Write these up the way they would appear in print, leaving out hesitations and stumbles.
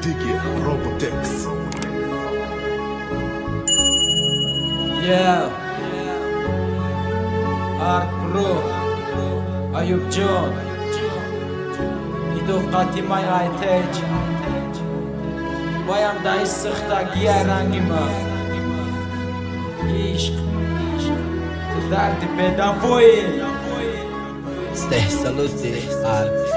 Diggy Robotex. Yeah, Ark Pro, Ayub John, Idov Qatimay Aytej, Bayam Dais Sıxta giyer rangima, İşq, derdi bedavoyi. Stay salute Ark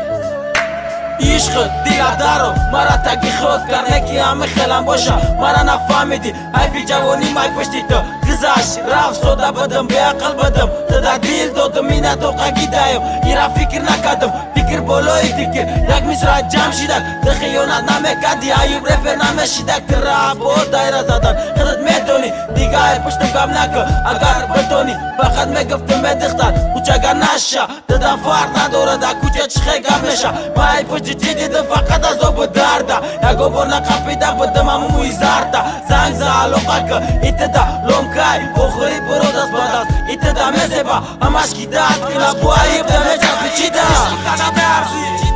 عشق دیگه مرا تکی خود کرده که همه خیلم باشه مرا نفهمیدی حیفی جوانی مای پشتی تو گذشت رفت سودا بدم به عقل بدم تا دیل دادم اینه تو قگیدایم ایرا فکر نکردم فکر بالای دیگه یک مصرع جمع شدک ده خیانت نمیکردی ایوب رفر نمیشیدک که راه با دایره زدن خودت میدونی دیگه پشتم کم نکن اگر بتونی فقط میگفتم میدختر کوچه اگر نشه دادم فرق نداره در کوچه چخه گم میشه مای پشت چی دیدم فقط از آب درده یکو بار نقفیده بدم همو موی زرده زنگ زه علاقه که ایتده لومکای بخوری برو دست بدست ایتده میزبه همش کی داد کنه بو ایب دمه جد بچیده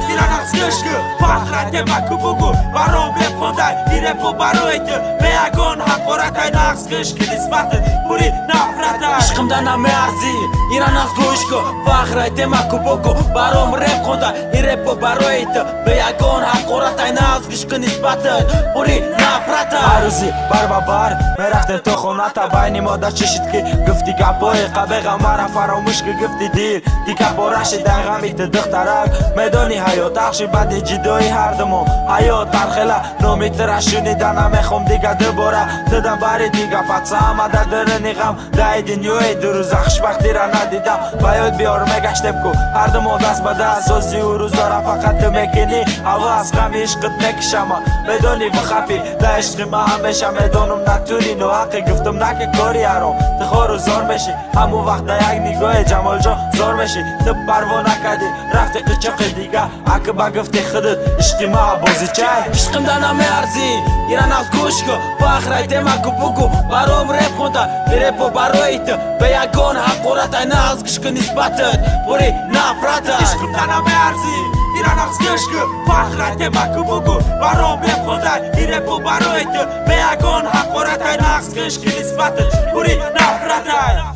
Tirana skışkı Fahrete maku bugu Baron rap fonday Direpo baroydu Meyagon hakoratay Naq skışkı nisbatı Puri nafratay عشقمدا نمیارزی ایران از گوشکو فخرت مکو بگو برام رپ خونده این رپ برای تو به یگان حقورت این از گشک نسبتت پوری نفرت عروزی بر بابار مرفتن تو خونه تا بینی مادر چشید که گفتی گپای قبقه مرا فراموش که گفتی دیر دیگه بارش دقیقه دخترک میدانی حیات اخشی بعد جدایی هر دمو حیات ترخیله نومیتر شنیدن نمیخوام دیگه دوباره دادم بری دیگه پتسه آمده داره نیغم دایدین یوی دو روز خوشبختی را ندیدم باید بیار مگشتم کو هر دمو دست به دست سازی و روزا را فقط تو میکنی هوا از غم عشقت میکشم میدانی بخپی ده عشق ما همیشه میدانم نتونی نو حقی گفتم نکه کاری هرام تخار و زار میشی همون وقت یک نگاه جمال جا زار میشی تو پروا نکردی رفتی قچق دیگه اکه با گفتی خودت عشقی ما بازی چای عشقمدا نمیارزی ایران از گوشکو فخرت مکو بگو برام رپ خونده این رپ برای تو به یگان حقورت این از گشک نسبتت پوری نفرت عشقمدا نمیارزی ایران از گشک فخرت مکو بگو برام رپ خونده این رپ برای تو به یگان حقورت این از گشک نسبتت پوری نفرت